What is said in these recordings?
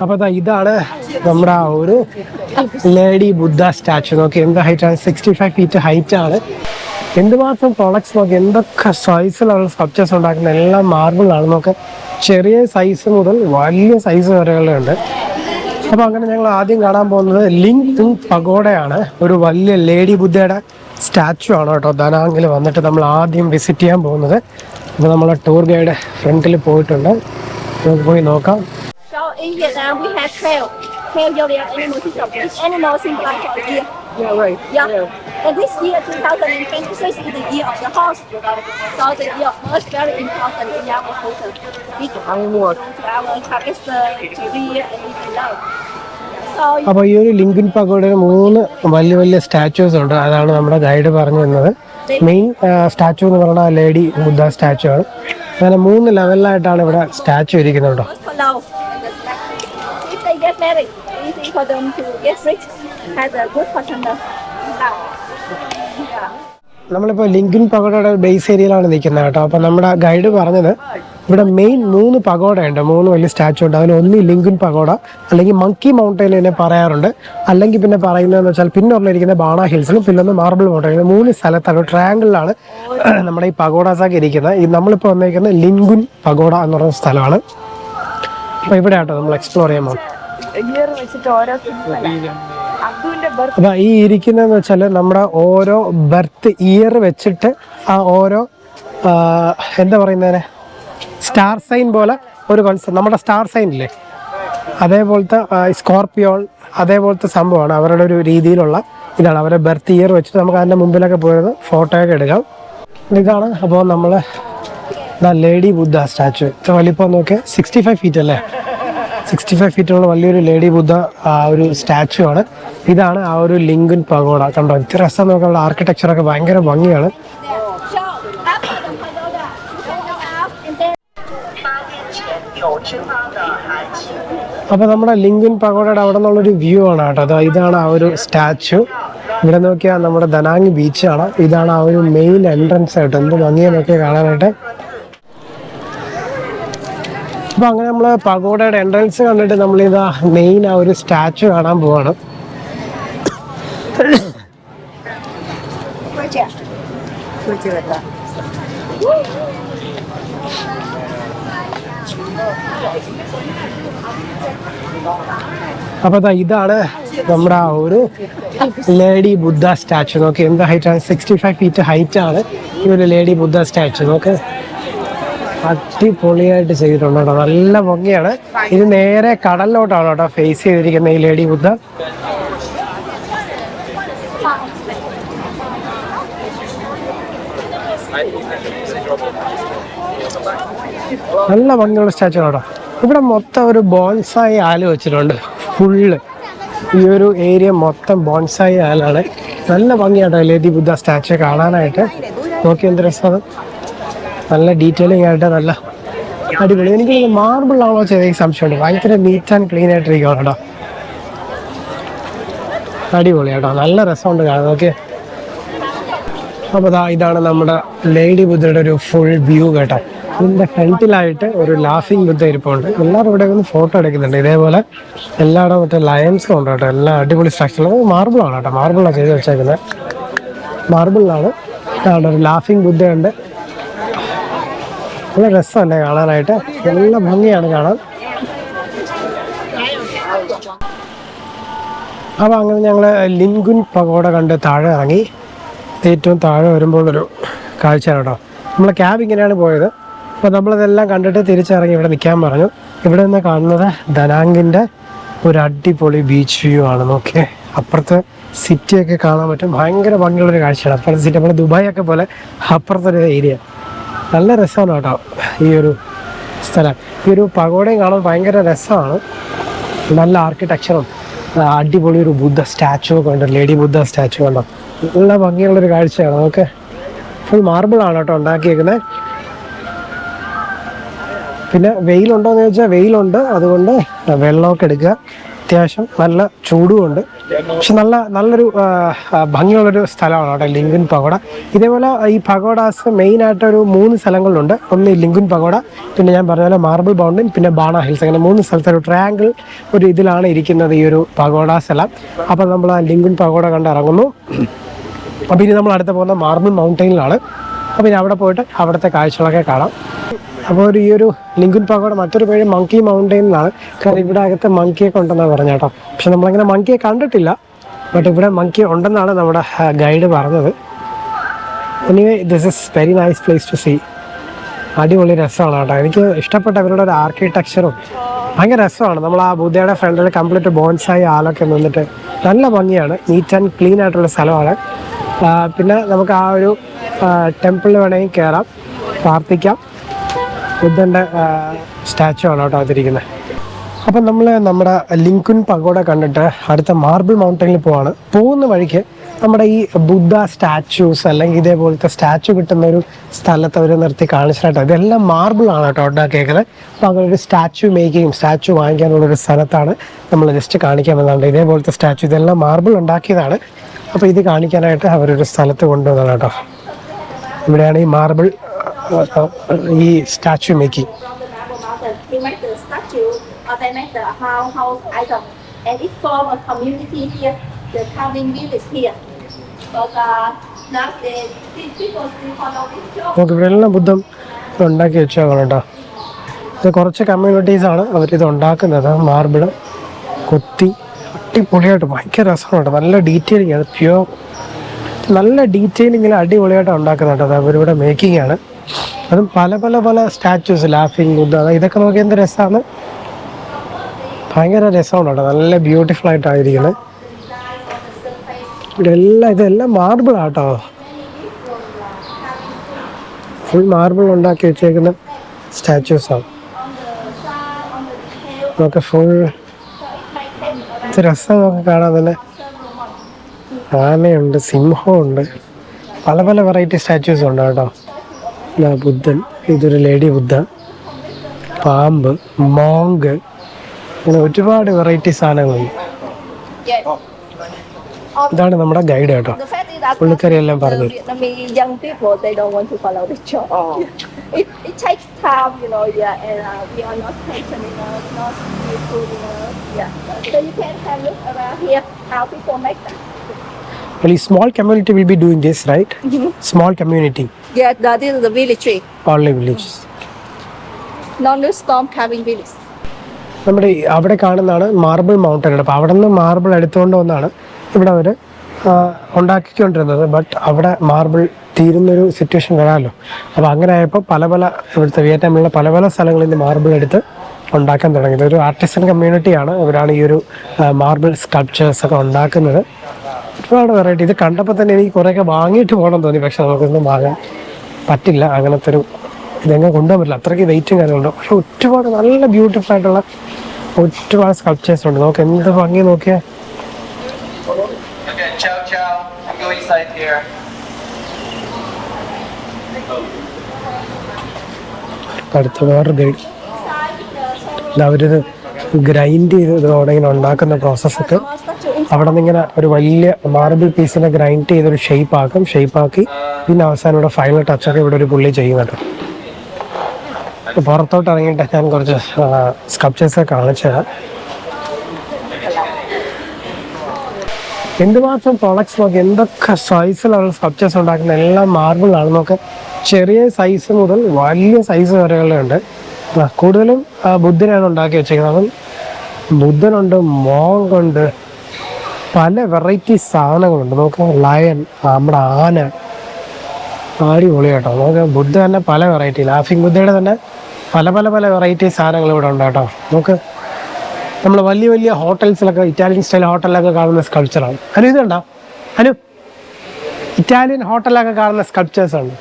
അപ്പോൾ ഇതാണ് നമ്മുടെ ആ ഒരു ലേഡി ബുദ്ധ സ്റ്റാച്ചു. നോക്കി എന്ത് ഹൈറ്റാണ്, 65 ഫീറ്റ് ഹൈറ്റ് ആണ്. എന്തുമാത്രം പ്രൊഡക്ട്സ് നോക്കി, എന്തൊക്കെ സൈസിലുള്ള സ്കൾപ്ചേഴ്സ് ഉണ്ടാക്കുന്ന എല്ലാം മാർബിളാണ്. നോക്ക്, ചെറിയ സൈസ് മുതൽ വലിയ സൈസ് വരെകളുണ്ട്. അപ്പോൾ അങ്ങനെ ഞങ്ങൾ ആദ്യം കാണാൻ പോകുന്നത് ലിംഗ് പഗോഡയാണ്. ഒരു വലിയ ലേഡി ബുദ്ധയുടെ സ്റ്റാച്ചു ആണ് കേട്ടോ. ദനാങ്ങിൽ വന്നിട്ട് നമ്മൾ ആദ്യം വിസിറ്റ് ചെയ്യാൻ പോകുന്നത്. അപ്പോൾ നമ്മളെ ടൂർ ഗൈഡ് ഫ്രണ്ടിൽ പോയിട്ടുണ്ട്, നമുക്ക് പോയി നോക്കാം. So in Vietnam we have trail zodiac animal system. Each animal symbolize a year. Yeah, right. Yeah. And this year 2026 is the year of the horse. So the year of horse very important in our culture. We belong to our character, to be and live in love. അപ്പോൾ ഈ ഒരു Linkin പഗോഡയിൽ 3 വലിയ വലിയ statues ഉണ്ട്. അതാണ് നമ്മുടെ guide പറഞ്ഞു തന്നത്. മെയിൻ സ്റ്റാച്ചു എന്ന് പറഞ്ഞാൽ ലേഡി ബുദ്ധ സ്റ്റാച്ചു ആണ്. അങ്ങനെ 3 ലെവലിലായിട്ടാണ് ഇവിടെ statue ഇരിക്കുന്നുണ്ടോ. If they get married, easy for them to get rich, has a good partner. നമ്മളിപ്പോൾ ലിങ്കിൻ പഗോഡയുടെ ബേസ് ഏരിയയിലാണ് നിൽക്കുന്നത് കേട്ടോ. അപ്പോൾ നമ്മുടെ ഗൈഡ് പറഞ്ഞത് ഇവിടെ മെയിൻ 3 പഗോഡയുണ്ട്, 3 വലിയ സ്റ്റാച്ചു ഉണ്ട്. അതിൽ ഒന്ന് ലിങ്കിൻ പഗോഡ, അല്ലെങ്കിൽ മങ്കി മൗണ്ടൈൻ എന്നെ പറയാറുണ്ട്. അല്ലെങ്കിൽ പിന്നെ പറയുന്നതെന്ന് വെച്ചാൽ പിന്നെ ഒന്നിരിക്കുന്ന ബാണ ഹിൽസിലും, പിന്നെ ഒന്ന് മാർബിൾ മൗണ്ടൈൻ. 3 സ്ഥലത്താണ്, ട്രയാങ്കിളിലാണ് നമ്മുടെ ഈ പഗോഡാസൊക്കെ ഇരിക്കുന്നത്. ഈ നമ്മളിപ്പോൾ വന്നിരിക്കുന്നത് ലിങ്കുൻ പഗോഡ എന്ന് പറയുന്ന സ്ഥലമാണ്. അപ്പോൾ ഇവിടെ ആട്ടോ നമ്മൾ എക്സ്പ്ലോർ ചെയ്യാൻ പോകും. അപ്പൊ ഈ ഇരിക്കുന്നതെന്ന് വെച്ചാൽ നമ്മുടെ ഓരോ ബർത്ത് ഇയർ വെച്ചിട്ട് ആ ഓരോ എന്താ പറയുന്നതിന് സ്റ്റാർ സൈൻ പോലെ ഒരു കോൺസെപ്റ്റ്, നമ്മുടെ സ്റ്റാർ സൈൻ ഇല്ലേ അതേപോലത്തെ സ്കോർപ്പിയോൺ അതേപോലത്തെ സംഭവമാണ്. അവരുടെ ഒരു രീതിയിലുള്ള ഇതാണ്, അവരുടെ ബർത്ത് ഇയർ വെച്ചിട്ട് നമുക്ക് അതിൻ്റെ മുമ്പിലൊക്കെ പോയത് ഫോട്ടോയൊക്കെ എടുക്കാം. ഇതാണ് അപ്പോൾ നമ്മൾ ലേഡി ബുദ്ധ സ്റ്റാച്ചു. ഇത്ര വലിപ്പം നോക്കിയാൽ 65 ഫീറ്റ് അല്ലേ, 65 ഫീറ്റുള്ള വലിയൊരു ലേഡി ബുദ്ധ ഒരു സ്റ്റാച്ചു ആണ്. ഇതാണ് ആ ഒരു ലിങ്കിൻ പഗോഡ. കണ്ടോ, ഇത്ര രസം നോക്കാനുള്ള ആർക്കിടെക്ചറൊക്കെ ഭയങ്കര ഭംഗിയാണ്. അപ്പോൾ നമ്മുടെ ലിങ്കിൻ പഗോഡയുടെ അവിടെ നിന്നുള്ളൊരു വ്യൂ ആണ് കേട്ടോ. ഇതാണ് ആ ഒരു സ്റ്റാച്ചു. ഇവിടെ നോക്കിയാൽ നമ്മുടെ ദനാങ് ബീച്ചാണ്. ഇതാണ് ആ ഒരു മെയിൻ എൻട്രൻസ് ആയിട്ട്. എന്ത് ഭംഗിയെന്നൊക്കെ കാണാനായിട്ട്. അപ്പോൾ അങ്ങനെ നമ്മൾ പഗോഡയുടെ എൻട്രൻസ് കണ്ടിട്ട് നമ്മളിതാ മെയിൻ ആ ഒരു സ്റ്റാച്ചു കാണാൻ പോവാണ്. അപ്പോൾ ഇതാണ് നമ്മുടെ ആ ഒരു ലേഡി ബുദ്ധ സ്റ്റാച്ചു. നോക്കി എന്ത് ഹൈറ്റാണ്, 65 ഫീറ്റ് ഹൈറ്റ് ആണ് ഈ ഒരു ലേഡി ബുദ്ധ സ്റ്റാച്ചു. നോക്ക്, അടിപൊളിയായിട്ട് ചെയ്തിട്ടുണ്ട് കേട്ടോ, നല്ല ഭംഗിയാണ്. ഇത് നേരെ കടലിലോട്ടാണ് കേട്ടോ ഫേസ് ചെയ്തിരിക്കുന്ന ഈ ലേഡി ബുദ്ധ. നല്ല ഭംഗിയുള്ള സ്റ്റാച്ചു കേട്ടോ. ഇവിടെ മൊത്തം ഒരു ബോൺസായി ആല് വെച്ചിട്ടുണ്ട്. ഫുള്ള് ഈ ഒരു ഏരിയ മൊത്തം ബോൺസായി ആലാണ്. നല്ല ഭംഗിയാട്ടോ ലേഡി ബുദ്ധ സ്റ്റാച്ചു കാണാനായിട്ട്. നോക്കി എന്ത് രസമാണ്, നല്ല ഡീറ്റെയിലിംഗ് ആയിട്ട് നല്ല അടിപൊളി. എനിക്ക് മാർബിൾ ആണോ ചെയ്ത സംശയമുണ്ട്. ഭയങ്കര നീറ്റ് ആൻഡ് ക്ലീൻ ആയിട്ടിരിക്കുകയാണ് കേട്ടോ. അടിപൊളി കേട്ടോ, നല്ല രസമുണ്ട് കാണാൻ. ഓക്കെ, അപ്പോൾ ഇതാണ് നമ്മുടെ ലേഡി ബുദ്ധയുടെ ഒരു ഫുൾ വ്യൂ കേട്ടോ. ഇതിൻ്റെ ഫ്രണ്ടിലായിട്ട് ഒരു ലാഫിംഗ് ബുദ്ധ ഇരിപ്പുണ്ട്. എല്ലാവരും ഇവിടെ ഒന്ന് ഫോട്ടോ എടുക്കുന്നുണ്ട്. ഇതേപോലെ എല്ലായിടും മറ്റേ ലയൻസും ഉണ്ട് കേട്ടോ. എല്ലാം അടിപൊളി സ്ട്രക്ചർ. മാർബിളാണ് കേട്ടോ, മാർബിളാണ് ചെയ്ത് വെച്ചേക്കുന്നത്. മാർബിളിലാണ്. ഒരു ലാഫിംഗ് ബുദ്ധയുണ്ട്. നല്ല രസമല്ലേ കാണാനായിട്ട്, നല്ല ഭംഗിയാണ് കാണാൻ. അപ്പോൾ അങ്ങനെ ഞങ്ങൾ ലിങ്കുൻ പഗോഡ കണ്ട് താഴെ ഇറങ്ങി. ഏറ്റവും താഴെ വരുമ്പോൾ ഒരു കാഴ്ചയാണ് കേട്ടോ. നമ്മളെ ക്യാബ് ഇങ്ങനെയാണ് പോയത്. അപ്പോൾ നമ്മളതെല്ലാം കണ്ടിട്ട് തിരിച്ചിറങ്ങി ഇവിടെ നിൽക്കാൻ പറഞ്ഞു. ഇവിടെ നിന്ന് കാണുന്നത് ദനാങ്ങിൻ്റെ ഒരു അടിപൊളി ബീച്ച് വ്യൂ ആണ്. നോക്കിയേ, അപ്പുറത്തെ സിറ്റിയൊക്കെ കാണാൻ പറ്റും. ഭയങ്കര ഭംഗിയുള്ളൊരു കാഴ്ചയാണ്. അപ്പുറത്തെ സിറ്റി നമ്മുടെ ദുബായൊക്കെ പോലെ അപ്പുറത്തൊരു ഏരിയ. നല്ല രസമാണ് കേട്ടോ ഈ ഒരു സ്ഥലം. ഈ ഒരു പഗോഡയും കാണാൻ ഭയങ്കര രസമാണ്. നല്ല ആർക്കിടെക്ചറും അടിപൊളി ഒരു ബുദ്ധ സ്റ്റാച്ചു ഒക്കെ ഉണ്ട്. ലേഡി ബുദ്ധ സ്റ്റാച്ചു കണ്ടോ, നല്ല ഭംഗിയുള്ളൊരു കാഴ്ചയാണ്. നമുക്ക് ഫുൾ മാർബിളാണ് കേട്ടോ ഉണ്ടാക്കിയേക്കുന്നത്. പിന്നെ വെയിലുണ്ടോയെന്ന് ചോദിച്ചാൽ വെയിലുണ്ട്. അതുകൊണ്ട് വെള്ളമൊക്കെ എടുക്കുക. അത്യാവശ്യം നല്ല ചൂടുമുണ്ട്. പക്ഷെ നല്ലൊരു ഭംഗിയുള്ളൊരു സ്ഥലമാണ് അവിടെ ലിങ്കുൻ പഗോഡ. ഇതേപോലെ ഈ പഗോഡാസ് മെയിനായിട്ടൊരു 3 സ്ഥലങ്ങളിലുണ്ട്. ഒന്ന് ലിങ്കുൻ പഗോഡ, പിന്നെ ഞാൻ പറഞ്ഞ പോലെ മാർബിൾ മൗണ്ടൻ, പിന്നെ ബാണ ഹിൽസ്. അങ്ങനെ 3 സ്ഥലത്ത് ഒരു ട്രയാങ്കിൾ ഒരു ഇതിലാണ് ഇരിക്കുന്നത് ഈ ഒരു പഗോഡാസ് എല്ലാം. അപ്പോൾ നമ്മൾ ആ ലിങ്കുൻ പഗോഡ കണ്ട് ഇറങ്ങുന്നു. അപ്പോൾ ഇനി നമ്മൾ അടുത്ത് പോകുന്ന മാർബിൾ മൗണ്ടനിലാണ്. അപ്പോൾ ഇനി അവിടെ പോയിട്ട് അവിടുത്തെ കാഴ്ചകളൊക്കെ കാണാം. അപ്പോൾ ഈ ഒരു ലിങ്കുൻ പഗോഡ മറ്റൊരു പേര് മങ്കി മൗണ്ടെയിൻ എന്നാണ്. കാരണം ഇവിടെ അകത്ത് മങ്കിയൊക്കെ ഉണ്ടെന്നാണ് പറഞ്ഞത് കേട്ടോ. പക്ഷെ നമ്മളങ്ങനെ മങ്കിയെ കണ്ടിട്ടില്ല. ബട്ട് ഇവിടെ മങ്കി ഉണ്ടെന്നാണ് നമ്മുടെ ഗൈഡ് പറഞ്ഞത്. Anyway this is very nice place to see. അടിപൊളി രസമാണ് കേട്ടോ. എനിക്ക് ഇഷ്ടപ്പെട്ട അവരുടെ ഒരു ആർക്കിടെക്ചറും ഭയങ്കര രസമാണ്. നമ്മൾ ആ ബുദ്ധയുടെ ഫ്രണ്ടിൽ കംപ്ലീറ്റ് ബോൺസായി ആലൊക്കെ നിന്നിട്ട് നല്ല ഭംഗിയാണ്. നീറ്റ് ആൻഡ് ക്ലീൻ ആയിട്ടുള്ള സ്ഥലമാണ്. പിന്നെ നമുക്ക് ആ ഒരു ടെമ്പിളിൽ വേണമെങ്കിൽ കയറാം, പ്രാർത്ഥിക്കാം. ബുദ്ധൻ്റെ സ്റ്റാച്ചു ആണ് കേട്ടോ അതിരിക്കുന്നത്. അപ്പം നമ്മൾ നമ്മുടെ ലിങ്കുൻ പഗോഡ കണ്ടിട്ട് അടുത്ത മാർബിൾ മൗണ്ടനിൽ പോവാണ്. പോകുന്ന വഴിക്ക് നമ്മുടെ ഈ ബുദ്ധ സ്റ്റാച്യൂസ് അല്ലെങ്കിൽ ഇതേപോലത്തെ സ്റ്റാച്ചു കിട്ടുന്ന ഒരു സ്ഥലത്ത് അവർ നിർത്തി കാണിച്ചിട്ടോ. ഇതെല്ലാം മാർബിൾ ആണ് കേട്ടോ ഉണ്ടാക്കിയേക്കുന്നത്. അപ്പോൾ അങ്ങനെ ഒരു സ്റ്റാച്ചു മേക്കിങ്ങും സ്റ്റാച്ചു വാങ്ങിക്കാനുള്ളൊരു സ്ഥലത്താണ് നമ്മൾ ജസ്റ്റ് കാണിക്കാൻ വന്നതുകൊണ്ട്. ഇതേപോലത്തെ സ്റ്റാച്ചു ഇതെല്ലാം മാർബിൾ ഉണ്ടാക്കിയതാണ്. അപ്പോൾ ഇത് കാണിക്കാനായിട്ട് അവരൊരു സ്ഥലത്ത് കൊണ്ടുവന്നതാണ് കേട്ടോ. ഇവിടെയാണ് ഈ മാർബിൾ ഈ statue making. They make the statue or they make the house item, and it form a community here, the carving village here. But nowadays people still follow this job. നമുക്ക് ഇവിടെ എല്ലാം ബുദ്ധം ഉണ്ടാക്കി വെച്ചേക്കണം കേട്ടോ. ഇത് കുറച്ച് കമ്മ്യൂണിറ്റീസാണ് അവരിത് ഉണ്ടാക്കുന്നത്. മാർബിൾ കൊത്തി അടിപൊളിയായിട്ട് ഭയങ്കര രസമാണ്. നല്ല ഡീറ്റെയിലിംഗ് ആണ്, പ്യുവർ നല്ല ഡീറ്റെയിലിങ്ങിൽ അടിപൊളിയായിട്ട് ഉണ്ടാക്കുന്നുണ്ട്. അത് അവരിവിടെ മേക്കിംഗ് ആണ്. അതും പല പല പല സ്റ്റാച്യൂസ്, ലാഫിങ് ബുദ്ധ, ഇതൊക്കെ നോക്കി എന്ത് രസമാണ്. ഭയങ്കര രസമാണ് കേട്ടോ. നല്ല ബ്യൂട്ടിഫുൾ ആയിട്ടായിരിക്കുന്നത്. ഇതെല്ലാം മാർബിൾ ആട്ടോ. ഫുൾ മാർബിൾ ഉണ്ടാക്കി വെച്ചേക്കുന്ന സ്റ്റാച്യൂസാണ്. നമുക്ക് ഫുൾ രസമൊക്കെ കാണാൻ തന്നെ. ആനയുണ്ട്, സിംഹമുണ്ട്, പല പല വെറൈറ്റി സ്റ്റാച്യൂസ് ഉണ്ട് കേട്ടോ. ബുദ്ധൻ, ഇതൊരു ലേഡി ബുദ്ധ, പാമ്പ്, മോങ്ക്, അങ്ങനെ ഒരുപാട് വെറൈറ്റി സാധനങ്ങളുണ്ട്. ഇതാണ് നമ്മുടെ ഗൈഡ് കേട്ടോ. പുള്ളിക്കാരി എല്ലാം പറഞ്ഞു. Young people, they don't want to follow the job. It takes time, and we are not patient enough, not skillful enough. Yeah. So you can have a look around here how people make that. Well, a small community will be doing this, right? Small community. Yeah, that is the village tree. Only villages. Non-storm carving village. നമ്മുടെ അവിടെ കാണുന്നതാണ് marble mountain. അപ്പോൾ അവിടെ നിന്ന് marble എടുത്തുകൊണ്ട് വന്നാണ് ഇവിടെ അവർ ഉണ്ടാക്കിക്കൊണ്ടിരുന്നത്. But അവിടെ മാർബിൾ തീരുന്നൊരു സിറ്റുവേഷൻ വരാമല്ലോ. അപ്പോൾ അങ്ങനെ ആയപ്പോൾ പല പല ഇവിടുത്തെ വിയറ്റ്നാമിലുള്ള പല പല സ്ഥലങ്ങളിൽ നിന്ന് മാർബിൾ എടുത്ത് ഉണ്ടാക്കാൻ തുടങ്ങിയത്. ഒരു ആർട്ടിസൻ കമ്മ്യൂണിറ്റിയാണ്. അവരാണ് ഈ ഒരു മാർബിൾ സ്കൾപ്ചേഴ്സ് ഒക്കെ ഉണ്ടാക്കുന്നത്. ഒരുപാട് വെറൈറ്റി. ഇത് കണ്ടപ്പോൾ തന്നെ എനിക്ക് കുറേയൊക്കെ വാങ്ങിയിട്ട് പോകണം തോന്നി. പക്ഷെ നമുക്കൊന്നും വാങ്ങാൻ പറ്റില്ല. അങ്ങനത്തെ ഒരു ഇതെങ്ങനെ കൊണ്ടുപോകാൻ പറ്റില്ല. അത്രയ്ക്ക് വെയിറ്റും കാര്യങ്ങളുണ്ട്. പക്ഷെ ഒരുപാട് നല്ല ബ്യൂട്ടിഫുൾ ആയിട്ടുള്ള ഒരുപാട് സ്കൾപ്ചേഴ്സ് ഉണ്ട്. നമുക്ക് എന്ത് ഭംഗി നോക്കിയാൽ. അടുത്ത വേറൊരു ഗൈഡ്. അവരിത് ഗ്രൈൻഡ് ചെയ്ത് അവിടെ ഇങ്ങനെ ഉണ്ടാക്കുന്ന പ്രോസസ്സൊക്കെ അവിടെ നിന്ന് ഇങ്ങനെ ഒരു വലിയ മാർബിൾ പീസിനെ ഗ്രൈൻഡ് ചെയ്തൊരു ഷേപ്പാക്കി പിന്നെ അവസാനം ഇവിടെ ഫൈനൽ ടച്ചൊക്കെ ഇവിടെ ഒരു പുള്ളി ചെയ്യുന്നുണ്ട്. പുറത്തോട്ട് ഇറങ്ങിയിട്ട് ഞാൻ കുറച്ച് സ്കൾപ്ചേഴ്സൊക്കെ കാണിച്ചു തരാം. എന്തുമാത്രം പ്രൊഡക്ട്സ് നോക്കി, എന്തൊക്കെ സൈസിലുള്ള സ്കൾപ്ചേഴ്സ് ഉണ്ടാക്കുന്ന എല്ലാം മാർബിളാണ്. നോക്ക്, ചെറിയ സൈസ് മുതൽ വലിയ സൈസ് വരെയുള്ളുണ്ട്. കൂടുതലും ബുദ്ധനാണ് ഉണ്ടാക്കി വെച്ചേക്കുന്നത്. അതും ബുദ്ധനുണ്ട്, മോങ്കുണ്ട്, പല വെറൈറ്റി സാധനങ്ങളുണ്ട്. നമുക്ക് ലയൺ, നമ്മുടെ ആന, അടിപൊളി കേട്ടോ. നമുക്ക് ബുദ്ധ തന്നെ പല വെറൈറ്റി, ലാഫിംഗ് ബുദ്ധയുടെ തന്നെ പല പല പല വെറൈറ്റി സാധനങ്ങൾ ഇവിടെ ഉണ്ട് കേട്ടോ. നമുക്ക് നമ്മൾ വലിയ വലിയ ഹോട്ടൽസിലൊക്കെ, ഇറ്റാലിയൻ സ്റ്റൈൽ ഹോട്ടലിലൊക്കെ കാണുന്ന സ്കൾപ്ചറാണ്. ഇത് കണ്ടോ ഇറ്റാലിയൻ ഹോട്ടലിലൊക്കെ കാണുന്ന സ്കൾപ്ചേഴ്സ് ഉണ്ട്.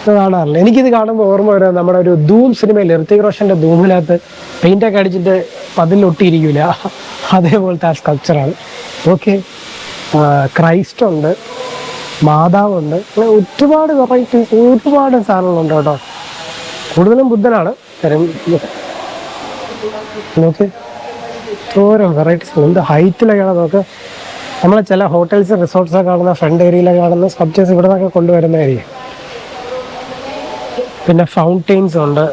കാണാറില്ല. എനിക്കിത് കാണുമ്പോൾ ഓർമ്മ വരാം നമ്മുടെ ഒരു ധൂം സിനിമയിൽ ഋത്തിക് റോഷൻ്റെ ധൂമിനകത്ത് പെയിൻ്റൊക്കെ അടിച്ചിട്ട് പതിലൊട്ടിയിരിക്കില്ല, അതേപോലത്തെ ആ സ്കൾപ്ചറാണ്. ഓക്കെ, ക്രൈസ്റ്റ് ഉണ്ട്, മാതാവുണ്ട്, അങ്ങനെ ഒരുപാട് വെറൈറ്റി ഒരുപാട് സാധനങ്ങളുണ്ട് കേട്ടോ. കൂടുതലും ബുദ്ധനാണ്. കാര്യം നോക്ക് തോരം വെറൈറ്റീസ് എന്ത് ഹൈറ്റിലൊക്കെയാണ് നമുക്ക് നമ്മളെ ചില ഹോട്ടൽസ് റിസോർട്ട്സൊക്കെ കാണുന്ന ഫ്രണ്ട് ഏരിയയിലൊക്കെ കാണുന്ന സ്കൾപ്ചേഴ്സ് ഇവിടെ നിന്നൊക്കെ കൊണ്ടുവരുന്നതായിരിക്കും. പിന്നെ ഫൗണ്ടെയിൻസ് ഉണ്ട്.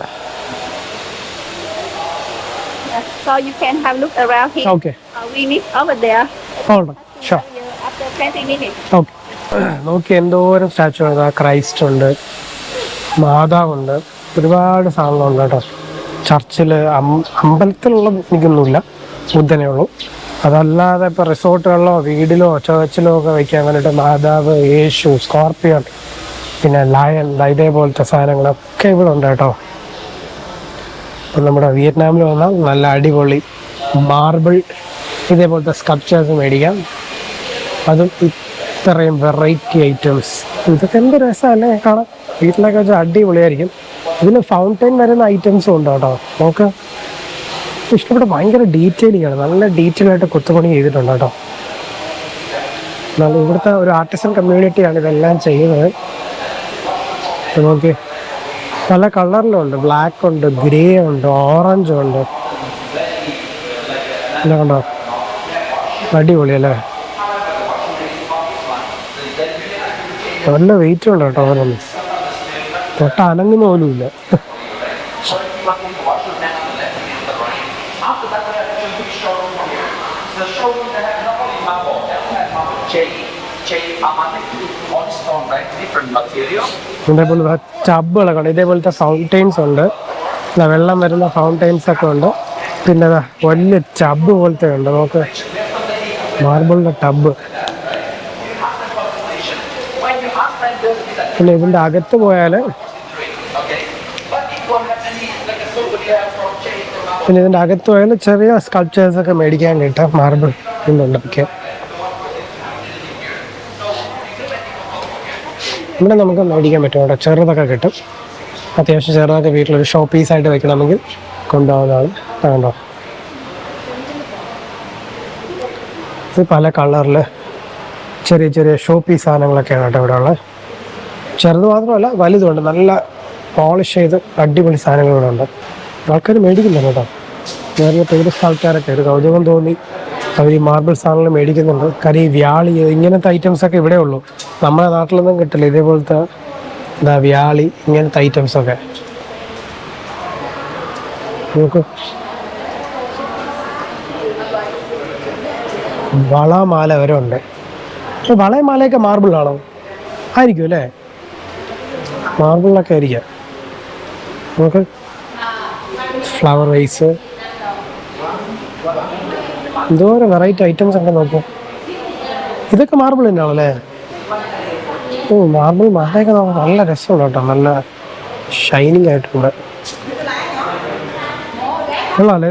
So you can have a look around here. Okay. We meet over there. Hold on. Sure. After 20 minutes. Okay. നോക്കി എന്തോരം സ്റ്റാച്ചു ഉണ്ട്. ക്രൈസ്റ്റ് ഉണ്ട്, മാതാവുണ്ട്, ഒരുപാട് സാധനങ്ങളുണ്ട് കേട്ടോ. ചർച്ചിൽ അമ്പലത്തിലുള്ള എനിക്കൊന്നുമില്ല, ബുദ്ധനേ ഉള്ളൂ. അതല്ലാതെ ഇപ്പോൾ റിസോർട്ടുകളിലോ വീടിലോ ചേർച്ചിലോ ഒക്കെ വയ്ക്കാൻ വേണ്ടിയിട്ട് മാതാവ്, യേശു, സ്കോർപ്പിയോൺ, പിന്നെ ലയൺ, ഇതേപോലത്തെ സാധനങ്ങളൊക്കെ ഇവിടെ ഉണ്ട് കേട്ടോ. ഇപ്പം നമ്മുടെ വിയറ്റ്നാമിൽ വന്നാൽ നല്ല അടിപൊളി മാർബിൾ ഇതേപോലത്തെ സ്കൾപ്ചേഴ്സ് മേടിക്കാം. അതും ഇത്രയും വെറൈറ്റി ഐറ്റംസ്. ഇതൊക്കെ എന്ത് രസമല്ലേ കാണാൻ. വീട്ടിലൊക്കെ വെച്ചാൽ അടിപൊളിയായിരിക്കും. ഇതിൽ ഫൗണ്ടെയിൻ വരുന്ന ഐറ്റംസും ഉണ്ട് കേട്ടോ. നമുക്ക് ഇഷ്ടപ്പെട്ട ഭയങ്കര ഡീറ്റെയിലിംഗ് ആണ്. നല്ല ഡീറ്റെയിൽ ആയിട്ട് കൊത്തുപണി ചെയ്തിട്ടുണ്ട് കേട്ടോ. ഇവിടുത്തെ ഒരു ആർട്ടിസൻ കമ്മ്യൂണിറ്റിയാണ് ഇതെല്ലാം ചെയ്യുന്നത്. നോക്കി പല കളറിലും ഉണ്ട്. ബ്ലാക്ക് ഉണ്ട്, ഗ്രേ ഉണ്ട്, ഓറഞ്ച് ഉണ്ട്. എല്ലാം കണ്ടോ, അടിപൊളി അല്ലേ. നല്ല വെയിറ്റ് ഉണ്ട് കേട്ടോ. അവരൊന്നും തൊട്ട അനങ്ങുന്ന പോലും ഇല്ല. ഇതേപോലെ ടബുകളൊക്കെ ഉണ്ട്. ഇതേപോലത്തെ ഫൗണ്ടെയിൻസ് ഉണ്ട്. വെള്ളം വരുന്ന ഫൗണ്ടെയിൻസ് ഒക്കെ ഉണ്ട്. പിന്നെ വലിയ ടബ് പോലത്തെ ഉണ്ട്. നമുക്ക് മാർബിളിൻ്റെ ടബ്. പിന്നെ ഇതിൻ്റെ അകത്ത് പോയാൽ ചെറിയ സ്കൾപ്ചേഴ്സ് ഒക്കെ മേടിക്കാൻ കിട്ടും. മാർബിൾ ഇന്നുണ്ടൊക്കെ ഇവിടെ നമുക്ക് മേടിക്കാൻ പറ്റും കേട്ടോ. ചെറുതൊക്കെ കിട്ടും. അത്യാവശ്യം ചെറുതൊക്കെ വീട്ടിലൊരു ഷോ പീസായിട്ട് വെക്കണമെങ്കിൽ കൊണ്ടുപോകുന്നതാണ്. കണ്ടോ, ഇത് പല കളറിൽ ചെറിയ ചെറിയ ഷോ പീസ് സാധനങ്ങളൊക്കെയാണ് കേട്ടോ ഇവിടെ ഉള്ളത്. ചെറുത് മാത്രമല്ല വലുതുണ്ട്. നല്ല പോളിഷ് ചെയ്ത് അടിപൊളി സാധനങ്ങൾ ഇവിടെ ഉണ്ട്. ആൾക്കാർ മേടിക്കുന്നുണ്ട് കേട്ടോ. വേറെ ടൂറിസ്റ്റ് ആൾക്കാരൊക്കെ ഒരു കൗതുകം തോന്നി അവർ ഈ മാർബിൾ സാധനങ്ങൾ മേടിക്കുന്നുണ്ട്. കാര്യം ഈ വ്യാളി ഇങ്ങനത്തെ ഐറ്റംസൊക്കെ ഇവിടെ ഉള്ളൂ. നമ്മുടെ നാട്ടിലൊന്നും കിട്ടില്ല ഇതേപോലത്തെ വ്യാളി ഇങ്ങനത്തെ ഐറ്റംസൊക്കെ. നോക്ക്, വളമാല വരെ ഉണ്ട്. വളയും മാലയൊക്കെ മാർബിളാണോ? ആയിരിക്കും അല്ലേ, മാർബിളിലൊക്കെ ആയിരിക്കാം. നമുക്ക് ഫ്ലവർ വൈസ് എന്തോരം വെറൈറ്റി ഐറ്റംസ് ഒക്കെ നോക്കിയാ. ഇതൊക്കെ മാർബിൾ തന്നെയാണല്ലേ. മാർബിൾ മാലയൊക്കെ നമുക്ക് നല്ല രസമുണ്ട് കേട്ടോ. നല്ല ഷൈനിങ് ആയിട്ടുണ്ട്. കൊള്ളാല്ലേ.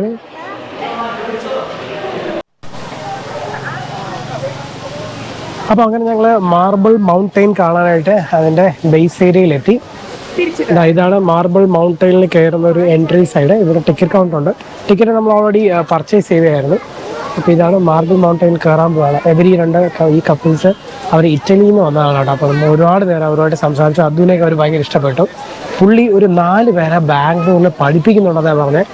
അപ്പോൾ അങ്ങനെ ഞങ്ങൾ മാർബിൾ മൗണ്ടെയിൻ കാണാനായിട്ട് അതിൻ്റെ ബേസ് ഏരിയയിലെത്തി. ഇതാണ് മാർബിൾ മൗണ്ടെയിനിൽ കയറുന്ന ഒരു എൻട്രി സൈഡ്. ഇവിടെ ടിക്കറ്റ് കൗണ്ടർ ഉണ്ട്. ടിക്കറ്റ് നമ്മൾ ഓൾറെഡി പർച്ചേസ് ചെയ്തായിരുന്നു. അപ്പോൾ ഇതാണ് മാർബിൾ മൗണ്ടെയിൻ കയറാൻ പോവാണ്. ഈ കപ്പിൾസ് അവർ ഇറ്റലിയിൽ നിന്ന് വന്നതാണ് കേട്ടോ. അപ്പോൾ നമ്മൾ ഒരുപാട് നേരം അവരുമായിട്ട് സംസാരിച്ചു. അതിനൊക്കെ അവർ ഭയങ്കര ഇഷ്ടപ്പെട്ടു. പുള്ളി ഒരു 4 പേരെ ബാംഗ്ലൂരിൽ പഠിപ്പിക്കുന്നുണ്ടെന്നാണ് പറഞ്ഞത്.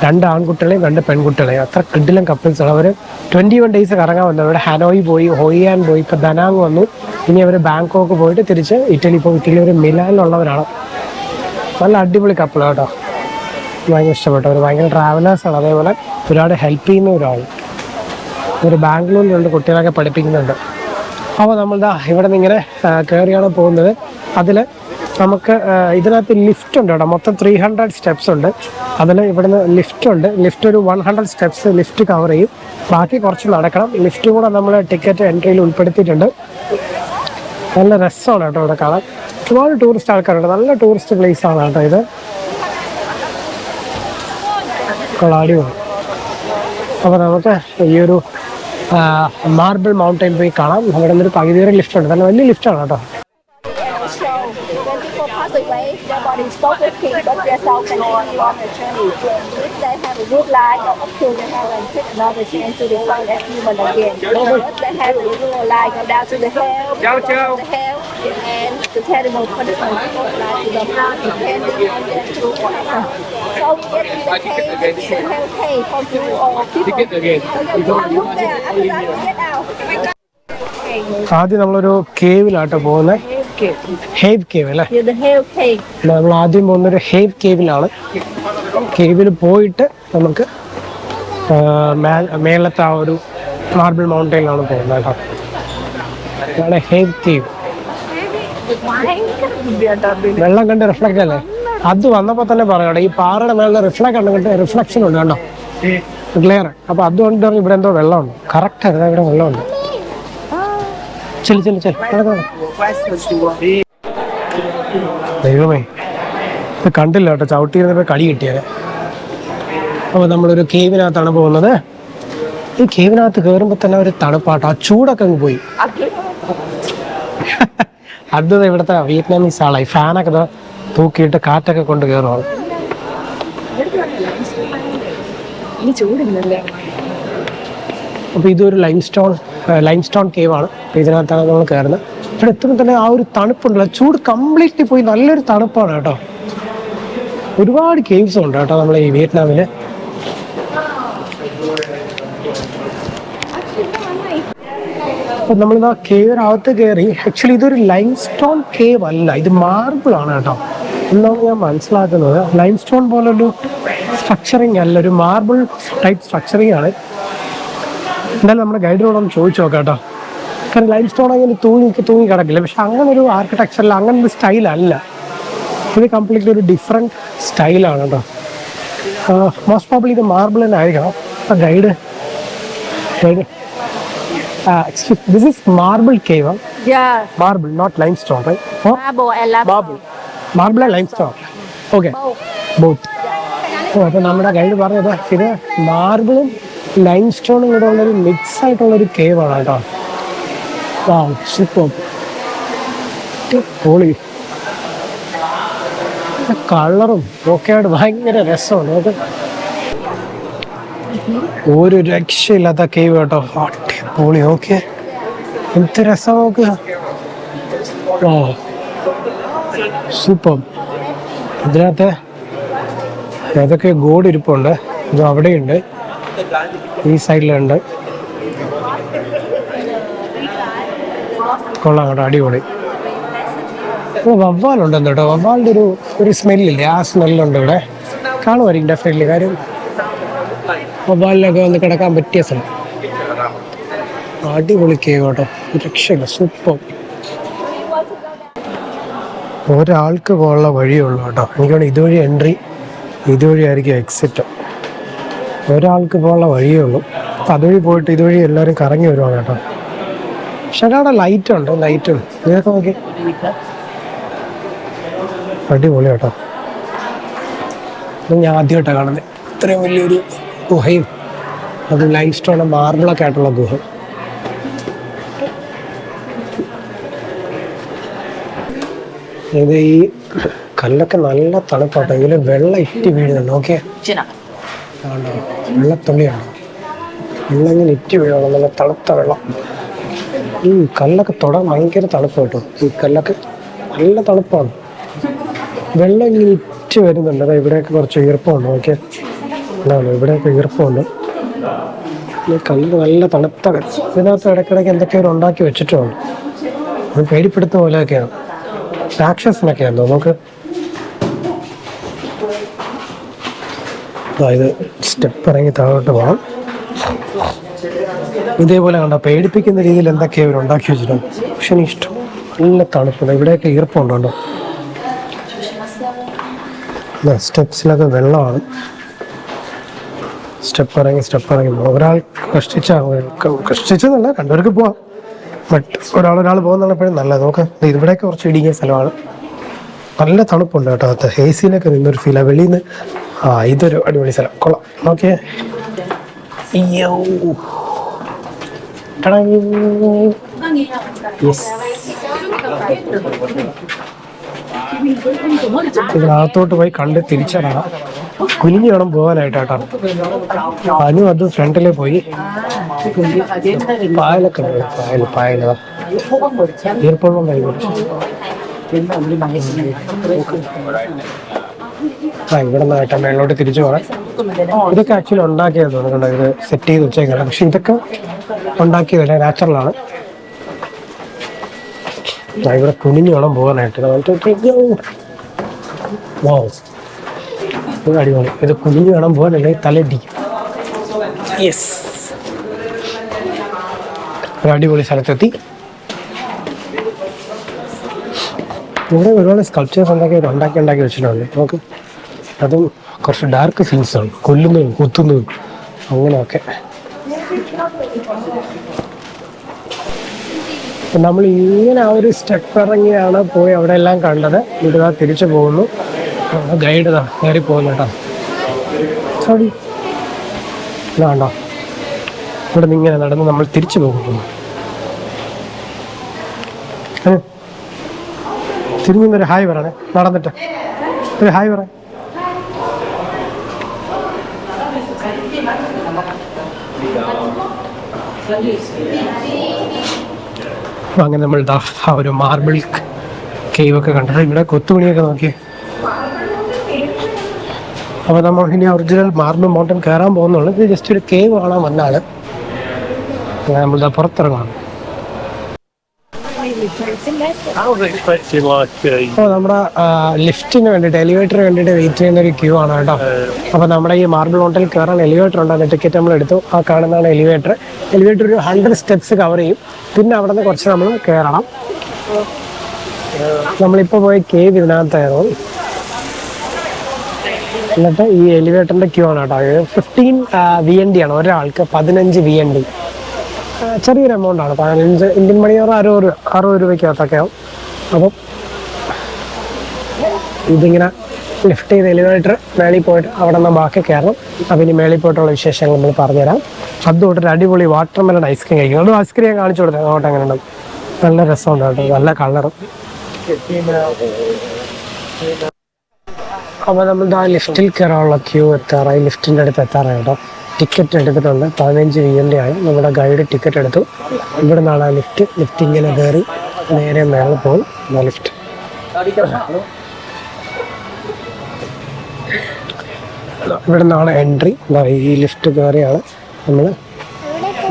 2 ആൺകുട്ടികളെയും 2 പെൺകുട്ടികളെയും. അത്ര കിഡിലും കപ്പിൾസാണ്. അവർ 21 ഡേയ്സ് കറങ്ങാൻ വന്നു. അവിടെ ഹനോയി പോയി, ഹോയിയാൻ പോയി, ഇപ്പോൾ ദനാങ് വന്നു. ഇനി അവർ ബാങ്കോക്ക് പോയിട്ട് തിരിച്ച് ഇറ്റലി പോകും. ഇറ്റലി ഒരു മിലാനിലുള്ളവരാണ്. നല്ല അടിപൊളി കപ്പിളാണ് കേട്ടോ. ഭയങ്കര ഇഷ്ടപ്പെട്ടു. അവർ ഭയങ്കര ട്രാവലേഴ്സാണ്. അതേപോലെ ഒരുപാട് ഹെൽപ്പ് ചെയ്യുന്ന ഒരാൾ. ഒരു ബാംഗ്ലൂരിലുണ്ട്, കുട്ടികളൊക്കെ പഠിപ്പിക്കുന്നുണ്ട്. അപ്പോൾ നമ്മളിതാ ഇവിടെ നിന്ന് ഇങ്ങനെ കയറിയാണ് പോകുന്നത്. അതിൽ നമുക്ക് ഇതിനകത്ത് ലിഫ്റ്റ് ഉണ്ട് കേട്ടോ. മൊത്തം 300 സ്റ്റെപ്സ് ഉണ്ട്. അതിൽ ഇവിടുന്ന് ലിഫ്റ്റ് ഉണ്ട്. ലിഫ്റ്റ് ഒരു 100 സ്റ്റെപ്സ് ലിഫ്റ്റ് കവർ ചെയ്യും. ബാക്കി കുറച്ച് നടക്കണം. ലിഫ്റ്റ് കൂടെ നമ്മൾ ടിക്കറ്റ് എൻട്രിയിൽ ഉൾപ്പെടുത്തിയിട്ടുണ്ട്. നല്ല രസമാണ് കേട്ടോ ഇവിടെ കാണാൻ. ഒരുപാട് ടൂറിസ്റ്റ് ആൾക്കാരുണ്ട്. നല്ല ടൂറിസ്റ്റ് പ്ലേസ് ആണ് കേട്ടോ ഇത്. കൊള്ളാടിയാണ്. അപ്പോൾ നമുക്ക് ഈ ഒരു മാർബിൾ മൗണ്ടെയിൻ പോയി കാണാം. അവിടെ നിന്നൊരു പകുതി വരെ ലിഫ്റ്റ് ഉണ്ട്. നല്ല വലിയ ലിഫ്റ്റാണ് കേട്ടോ. Their body is so quickly, but their soul continue on their journey. If they have a good life, until they have another chance to become a human again. If they have a good life, go down to the hell, and the terrible punishment of life to the depending on their true forever. So we get the cake, the whole cake for you or people. Look there, after that we get out. ആദ്യം നമ്മളൊരു കേവിലാട്ടോ പോകുന്നത്. Have cave അല്ലേ? Yeah, the whole cake. നമ്മൾ ആദ്യം പോകുന്നൊരു have കേവിലാണ്. കേവിൽ പോയിട്ട് നമുക്ക് മേളത്തെ ആ ഒരു മാർബിൾ മൗണ്ടനിലാണ് പോകുന്നത് കേട്ടോ. അതാണ് ഹേവ് കേവ്. വെള്ളം കണ്ട് റിഫ്ലക്റ്റ് അല്ലേ? അത് വന്നപ്പോൾ തന്നെ പറയണം, ഈ പാറയുടെ മേലെ റിഫ്ലക്ഷൻ ഉണ്ട് കണ്ടോ, ക്ലിയർ. അപ്പൊ അതുകൊണ്ട് ഇവിടെ എന്തോ വെള്ളമുണ്ട്. കറക്റ്റ് ആയിരുന്നു, ഇവിടെ വെള്ളമുണ്ട്. ദൈവമേ, ഇത് കണ്ടില്ല കേട്ടോ, ചവിട്ടിയിരുന്നപ്പോ കളി കിട്ടിയത്. അപ്പൊ നമ്മളൊരു കേവിനകത്താണ് പോകുന്നത്. ഈ കേവിനകത്ത് കയറുമ്പോ തന്നെ ഒരു തണുപ്പാട്ടോ, ആ ചൂടൊക്കെ അങ്ങ് പോയി. അത് ഇവിടുത്തെ വിയറ്റ്നാമീസ് ആളായി ഫാനൊക്കെ തൂക്കിയിട്ട് കാറ്റൊക്കെ കൊണ്ട് കയറുവാണ്. അപ്പൊ ഇതൊരു ലൈംസ്റ്റോൺ കേവ് ആണ്. ഇതിനകത്താണ് നമ്മൾ കയറുന്നത്. ഇവിടെ എത്തുമ്പോൾ തന്നെ ആ ഒരു തണുപ്പുണ്ടല്ലോ, ചൂട് കംപ്ലീറ്റ്ലി പോയി, നല്ലൊരു തണുപ്പാണ് കേട്ടോ. ഒരുപാട് കേവ്സ് ഉണ്ട് കേട്ടോ നമ്മളെ ഈ വിയറ്റ്നാമില്. അപ്പൊ നമ്മളിതാ കേവിനകത്ത് കയറി. ആക്ച്വലി ഇതൊരു ലൈംസ്റ്റോൺ കേവ് അല്ല, ഇത് മാർബിൾ ആണ് കേട്ടോ എന്നാണ് ഞാൻ മനസ്സിലാക്കുന്നത്. ലൈംസ്റ്റോൺ പോലൊരു സ്ട്രക്ചറിങ് അല്ല, ഒരു മാർബിൾ ടൈപ്പ് സ്ട്രക്ചറിങ് ആണ്. എന്തായാലും നമ്മുടെ ഗൈഡിനോടൊന്ന് ചോദിച്ചു നോക്കാം കേട്ടോ. കാരണം ലൈംസ്റ്റോൺ അങ്ങനെ തൂങ്ങി കിടക്കില്ല, പക്ഷെ അങ്ങനെ ഒരു ആർക്കിടെക്ചറിൽ അങ്ങനെ ഒരു സ്റ്റൈലല്ല. ഇത് കംപ്ലീറ്റ്ലി ഒരു ഡിഫറെൻറ്റ് സ്റ്റൈലാണ് കേട്ടോ. മോസ്റ്റ് പ്രോബ്ലി ഇത് മാർബിൾ തന്നെ ആയിരിക്കണം. Guide this is marble cave. Yeah. Marble, not limestone, right? Oh? Marble and limestone. Okay. Both. അപ്പോൾ നമ്മുടെ ഗൈഡ് പറഞ്ഞത് ഇത് മാർബിളും ലൈംസ്റ്റോണും കൂടെ ഉള്ളൊരു മിക്സ് ആയിട്ടുള്ളൊരു കേവ് ആണ് കേട്ടോ. സൂപ്പർ പൊളി. കളറും ഒക്കെ ആയിട്ട് ഭയങ്കര രസമാണ്. നമുക്ക് ഒരു രക്ഷയില്ലാത്ത കേവ് കേട്ടോ. അടിപൊളി. നോക്കിയേ എന്ത് രസം നോക്കുക. ഓ സൂപ്പർ. ഇതിനകത്ത് ഏതൊക്കെ ഗോഡ് ഇരിപ്പുണ്ട്. ഇത് അവിടെയുണ്ട്, ഈ സൈഡിലുണ്ട്. കൊള്ളാം കേട്ടോ, അടിപൊളി. വവ്വാലുണ്ടെന്ന് കേട്ടോ. വവ്വാലിൻ്റെ ഒരു സ്മെല്ലില്ലേ, ആ സ്മെല്ലുണ്ട് ഇവിടെ. കാണുമായിരിക്കും ഡെഫിനറ്റ്ലി. കാര്യം വവ്വാലിനൊക്കെ വന്ന് കിടക്കാൻ പറ്റിയ സ്ഥലം. അടിപൊളി കേവ് കേട്ടോ, രക്ഷയില്ല. സൂപ്പർ. ഒരാൾക്ക് പോകാനുള്ള വഴിയുള്ളൂ കേട്ടോ. എനിക്കാണ് ഇതുവഴി എൻട്രി, ഇതുവഴി ആയിരിക്കും എക്സിറ്റ്. ഒരാൾക്ക് പോകാനുള്ള വഴിയേ ഉള്ളൂ. അപ്പം അതുവഴി പോയിട്ട് ഇതുവഴി എല്ലാവരും കറങ്ങി വരുവാണ് കേട്ടോ. പക്ഷെ അവിടെ ലൈറ്റുണ്ട്, ലൈറ്റും ഇതൊക്കെ നോക്കി. അടിപൊളി കേട്ടോ. ഇത് ഞാൻ ആദ്യമായിട്ടാണ് കാണുന്നത്. ഇത്രയും വലിയൊരു ഗുഹയും അത് ലൈംസ്റ്റോൺ മാർബിളൊക്കെ ആയിട്ടുള്ള ഗുഹ. ഇത് ഈ കല്ലൊക്കെ നല്ല തണുപ്പാട്ടോ. ഇതിൽ വെള്ളം ഇറ്റി വീഴുന്നുണ്ട്. നോക്കിയേ, വെള്ളത്തുള്ളിയാണ്. വെള്ളം ഇങ്ങനെ ഇറ്റി വീഴണം, നല്ല തണുത്ത വെള്ളം. ഈ കല്ലൊക്കെ തൊടാൻ ഭയങ്കര തണുപ്പ് കേട്ടോ. ഈ കല്ലൊക്കെ നല്ല തണുപ്പാണ്. വെള്ളം ഇങ്ങനെ ഇറ്റി വരുന്നുണ്ട്. അതായത് ഇവിടെയൊക്കെ കുറച്ച് ഈർപ്പമുണ്ട്. നോക്കിയാൽ ഉണ്ടാവല്ലോ, ഇവിടെയൊക്കെ ഈർപ്പമുണ്ട്. ഈ കല്ല് നല്ല തണുത്ത കല്ല്. ഇതിനകത്ത് ഇടയ്ക്കിടയ്ക്ക് എന്തൊക്കെയോ ഉണ്ടാക്കി വെച്ചിട്ടുണ്ട്. അത് പേടിപ്പെടുത്തുന്ന പോലെയൊക്കെയാണ്. രാക്ഷസനൊക്കെയാണ് നമുക്ക്. അതായത് സ്റ്റെപ്പ് ഇറങ്ങി താഴോട്ട് പോകണം. ഇതേപോലെ കണ്ടോ, പേടിപ്പിക്കുന്ന രീതിയിൽ എന്തൊക്കെയോ അവർ ഉണ്ടാക്കി വെച്ചിട്ടുണ്ട്. പക്ഷെ എനിക്ക് ഇഷ്ടം. നല്ല തണുപ്പുണ്ട്. ഇവിടെയൊക്കെ ഈർപ്പമുണ്ടോ. സ്റ്റെപ്സിലൊക്കെ വെള്ളമാണ്. സ്റ്റെപ്പ് ഇറങ്ങി ഒരാൾ കഷ്ടിച്ചെന്നല്ല, രണ്ടുപേർക്ക് പോവാം. ബട്ട് ഒരാൾ പോകുന്നപ്പോഴും നല്ലത്. നോക്ക്, ഇവിടെയൊക്കെ കുറച്ച് ഇടുങ്ങിയ സ്ഥലമാണ്. നല്ല തണുപ്പുണ്ട് കേട്ടോ. അത് എ സിയിലൊക്കെ നിന്നൊരു ഫീലാണ്. വെളിയിൽ നിന്ന് ഇതൊരു അടിപൊളി സ്ഥലം. കൊള്ളാം. നോക്കിയേ, ഇതിനകത്തോട്ട് പോയി കണ്ട് തിരിച്ചറിയണം. കുനിഞ്ഞു വേണം പോകാനായിട്ട് കേട്ടോ. അനു അത് ഫ്രണ്ടിലെ പോയി. പായലൊക്കെ പായലതാ ഈർപ്പവും കൈ കുറച്ച്. ഇവിടെ നിന്നായിട്ട് മേളിലോട്ട് തിരിച്ചു പോകാം. ഇതൊക്കെ ആക്ച്വലി ഉണ്ടാക്കിയത് തോന്നുന്നുണ്ട്, ഇത് സെറ്റ് ചെയ്ത് വെച്ചേക്കാണ്. പക്ഷെ ഇതൊക്കെ ഉണ്ടാക്കിയതല്ല, നാച്ചുറലാണ്. ഇവിടെ കുനിഞ്ഞു വേണം പോകാനായിട്ട്. അടിപൊളി. ഇത് കുനിഞ്ഞു വേണം പോകാൻ, അല്ലെങ്കിൽ തലയിടിക്കും. യെസ്, ഒരു അടിപൊളി സ്ഥലത്തെത്തി. ഇവിടെ ഒരുപാട് സ്കൾപ്ചേഴ്സ് ഉണ്ടാക്കി വെച്ചിട്ടുണ്ട്. നമുക്ക് അതും കുറച്ച് ഡാർക്ക് സീൻസാണ്, കൊല്ലുന്നതും കുത്തുന്നതും അങ്ങനെയൊക്കെ. നമ്മൾ ഇങ്ങനെ ആ ഒരു സ്റ്റെപ്പ് ഇറങ്ങിയാണ് പോയി അവിടെ എല്ലാം കണ്ടത്. ഇവിടെ തിരിച്ചു പോകുന്നു. ഗൈഡ് കയറി പോകുന്നു കേട്ടോ. സോറി, ഇതാണ്ടോ ഇവിടെ നിന്ന് ഇങ്ങനെ നടന്ന് നമ്മൾ തിരിച്ചു പോകുന്നു. തിരിഞ്ഞൊരു ഹായ് പറയണേ, നടന്നിട്ട് ഒരു ഹായ് പറ. അങ്ങനെ നമ്മൾ ആ ഒരു മാർബിൾ കേവ് ഒക്കെ കണ്ടത്. ഇവിടെ കൊത്തുപണിയൊക്കെ നോക്കി. അപ്പോൾ നമ്മൾ ഇനി ഒറിജിനൽ മാർബിൾ മൗണ്ടൻ കയറാൻ പോകുന്നുള്ളൂ. ഇത് ജസ്റ്റ് ഒരു കേവ് കാണാൻ വന്നാണ്. നമ്മളിതാ പുറത്തിറങ്ങാണ്. അപ്പോൾ നമ്മുടെ ലിഫ്റ്റിന് വേണ്ടിയിട്ട്, എലിവേറ്ററിന് വേണ്ടിയിട്ട് വെയിറ്റ് ചെയ്യുന്ന ഒരു ക്യൂ ആണ് കേട്ടോ. അപ്പോൾ നമ്മുടെ ഈ മാർബിൾ മൗണ്ടനിൽ കയറാൻ എലിവേറ്റർ ഉണ്ട്. അതിൻ്റെ ടിക്കറ്റ് നമ്മൾ എടുത്തു. ആ കാണുന്നതാണ് എലിവേറ്റർ. എലിവേറ്റർ ഒരു 100 സ്റ്റെപ്സ് കവർ ചെയ്യും. പിന്നെ അവിടെ നിന്ന് കുറച്ച് നമ്മൾ കയറണം. നമ്മളിപ്പോൾ പോയ കേവ് ഇതിനകത്തായിരുന്നു. എന്നിട്ട് ഈ എലിവേറ്ററിൻ്റെ ക്യൂ ആണ് കേട്ടോ. 15 VND ആണ് ഒരാൾക്ക്, 15 VND. ചെറിയൊരു എമൗണ്ട് ആണ്, 15 ഇന്ത്യൻ മണി 60 രൂപയ്ക്കകത്തൊക്കെ ആവും. അപ്പം ഇതിങ്ങനെ ലിഫ്റ്റ് ചെയ്ത് എലിവേറ്റർ മേളിൽ പോയിട്ട് അവിടെ നിന്ന് ബാക്കി കയറണം. അപ്പം ഇനി മേളിൽ പോയിട്ടുള്ള വിശേഷങ്ങൾ നമ്മൾ പറഞ്ഞുതരാം. അതുകൊണ്ടൊരു അടിപൊളി വാട്ടർമെലൺ ഐസ്ക്രീം കഴിക്കും. അത് ഐസ്ക്രീം ഞാൻ കാണിച്ചു കൊടുത്തത്. അങ്ങോട്ട് അങ്ങനെ ഉണ്ടാവും. നല്ല രസമുണ്ട് കേട്ടോ, നല്ല കളറും. അപ്പോൾ നമ്മൾ ആ ലിഫ്റ്റിൽ കയറാനുള്ള ക്യൂ എത്താറായി. ലിഫ്റ്റിൻ്റെ അടുത്ത് എത്താറായി കേട്ടോ. ടിക്കറ്റ് എടുത്തിട്ടുണ്ട്. 15 VND ആണ്. നമ്മുടെ ഗൈഡ് ടിക്കറ്റ് എടുത്തു. ഇവിടെ നിന്നാണ് ആ ലിഫ്റ്റ് ഇങ്ങനെ കയറി നേരെ മേളിൽ പോകും. ലിഫ്റ്റ് ഇവിടെ നിന്നാണ് എൻട്രി. ഈ ലിഫ്റ്റ് കയറിയാണ് നമ്മൾ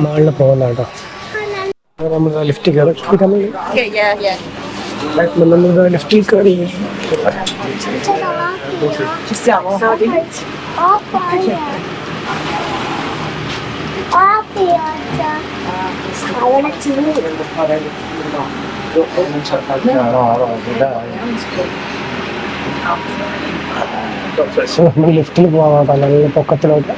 മുകളിൽ പോകുന്നത് കേട്ടോ. നമ്മൾ ലിഫ്റ്റ് കയറി നമ്മൾ ലിഫ്റ്റിൽ കയറി. നമ്മൾ ലിഫ്റ്റിൽ പോകാം കേട്ടോ, നല്ല പൊക്കത്തിലോട്ട്.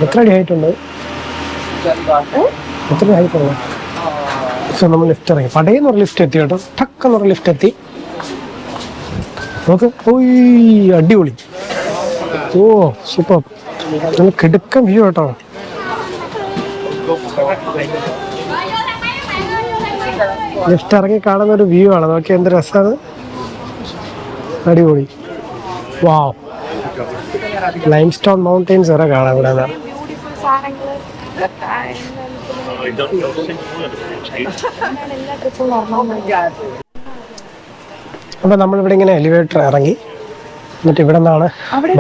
എത്ര ഹൈറ്റ് ഉണ്ട്? എത്ര ഹൈറ്റ് ഉണ്ട്? സോ നമ്മൾ ലിഫ്റ്റ് ഇറങ്ങി. പടയെന്ന് പറഞ്ഞ ലിഫ്റ്റ് എത്തി കേട്ടോ. ടക്കെന്ന് പറഞ്ഞ ലിഫ്റ്റ് എത്തി. നോക്ക്, ഓയ് അടിപൊളി. ഓ സൂപ്പർ, നല്ല കിടുക്കൻ വ്യൂ കേട്ടോ. ലിഫ്റ്റ് ഇറങ്ങി കാണുന്ന ഒരു വ്യൂ ആണ്. നോക്കി എന്ത് രസമാണ്, അടിപൊളി. വാവ്, ലൈം സ്റ്റോൺ മൗണ്ടെയിൻസ് വരെ കാണാം ഇവിടെ. അപ്പം നമ്മളിവിടെ ഇങ്ങനെ എലിവേറ്റർ ഇറങ്ങി. എന്നിട്ട് ഇവിടെ നിന്നാണ്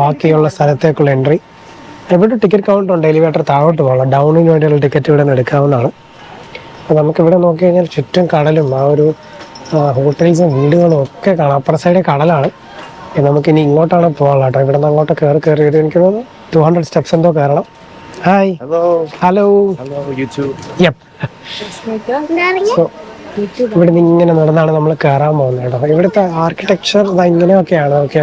ബാക്കിയുള്ള സ്ഥലത്തേക്കുള്ള എൻട്രി. ഇവിടെ ടിക്കറ്റ് കൗണ്ടർ ഉണ്ട്. എലിവേറ്റർ താഴോട്ട് പോകണം. ഡൗണിന് വേണ്ടിയുള്ള ടിക്കറ്റ് ഇവിടെ നിന്ന് എടുക്കാവുന്നതാണ്. അപ്പോൾ നമുക്കിവിടെ നോക്കി കഴിഞ്ഞാൽ ചുറ്റും കടലും ആ ഒരു ഹോട്ടൽസും വീടുകളും ഒക്കെ കാണാം. അപ്പുറ സൈഡിൽ കടലാണ്. നമുക്കിനി ഇങ്ങോട്ടാണ് പോകാനുള്ളത് കേട്ടോ. ഇവിടെ നിന്ന് അങ്ങോട്ട് കയറി എനിക്ക് തോന്നുന്നു 200 സ്റ്റെപ്സ് എന്തോ കയറണം. Hi, hello. സോ ഇവിടെ നിന്ന് ഇങ്ങനെ നടന്നാണ് നമ്മൾ കയറാൻ പോകുന്നത് കേട്ടോ. ഇവിടുത്തെ ആർക്കിടെക്ചർ ഇങ്ങനെയൊക്കെയാണ്. ഓക്കെ,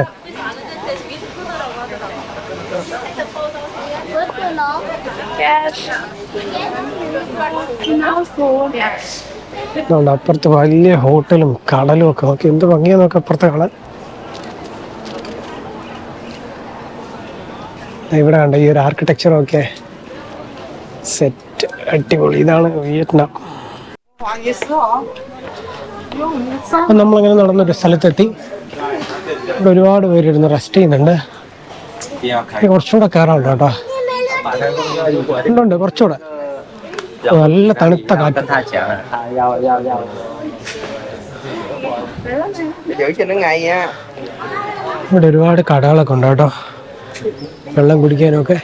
അപ്പുറത്ത് വലിയ ഹോട്ടലും കടലും ഒക്കെ. നോക്കി എന്ത് ഭംഗിയാ നോക്കി അപ്പുറത്ത് കാണാൻ. ഇവിടെ കണ്ട ഈ ഒരു ആർക്കിടെക്ചർ ഒക്കെ സെറ്റ്, അടിപൊളി. ഇതാണ് വിയറ്റ്നാം. അപ്പം നമ്മളങ്ങനെ നടന്നൊരു സ്ഥലത്തെത്തി. ഇവിടെ ഒരുപാട് പേരിരുന്ന് റെസ്റ്റ് ചെയ്യുന്നുണ്ട്. കുറച്ചുകൂടെ കയറാനുണ്ട് കേട്ടോ. ഉണ്ട് കുറച്ചുകൂടെ. നല്ല തണുത്ത കാറ്റ്. ഇവിടെ ഒരുപാട് കടകളൊക്കെ ഉണ്ട് കേട്ടോ, വെള്ളം കുടിക്കാനൊക്കെ.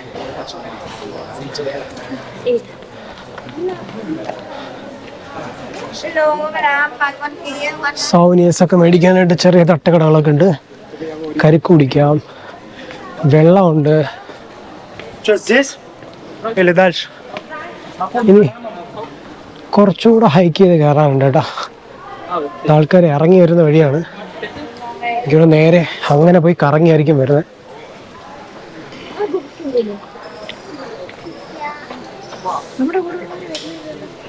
സൗനിയേഴ്സ് ഒക്കെ മേടിക്കാനായിട്ട് ചെറിയ തട്ടുകടകളൊക്കെ ഉണ്ട്. കരിക്ക് കുടിക്കാം, വെള്ളമുണ്ട്. ഇനി കുറച്ചുകൂടെ ഹൈക്ക് ചെയ്ത് കയറാനുണ്ട് കേട്ടോ. ആൾക്കാർ ഇറങ്ങി വരുന്ന വഴിയാണ്. എനിക്കിവിടെ നേരെ അങ്ങനെ പോയി കറങ്ങിയായിരിക്കും വരുന്നത്.